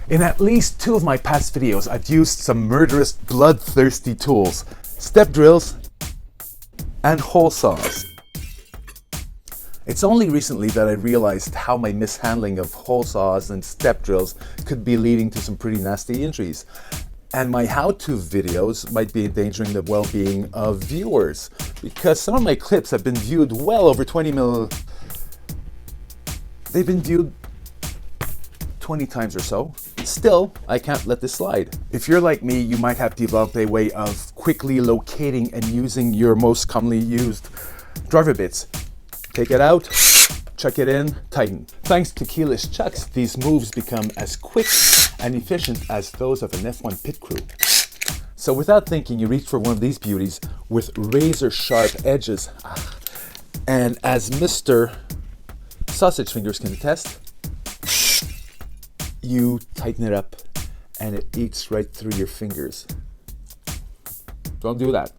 In at least 2 of my past videos, I've used some murderous, bloodthirsty tools, step drills and hole saws. It's only recently that I realized how my mishandling of hole saws and step drills could be leading to some pretty nasty injuries. And my how-to videos might be endangering the well-being of viewers, because some of my clips have been viewed well over 20 mil. They've been viewed 20 times or so. Still, I can't let this slide. If you're like me, you might have developed a way of quickly locating and using your most commonly used driver bits. Take it out, chuck it in, tighten. Thanks to keyless chucks, these moves become as quick and efficient as those of an F1 pit crew. So without thinking, you reach for one of these beauties with razor sharp edges. And as Mr. Sausage Fingers can attest, you tighten it up and it eats right through your fingers. Don't do that.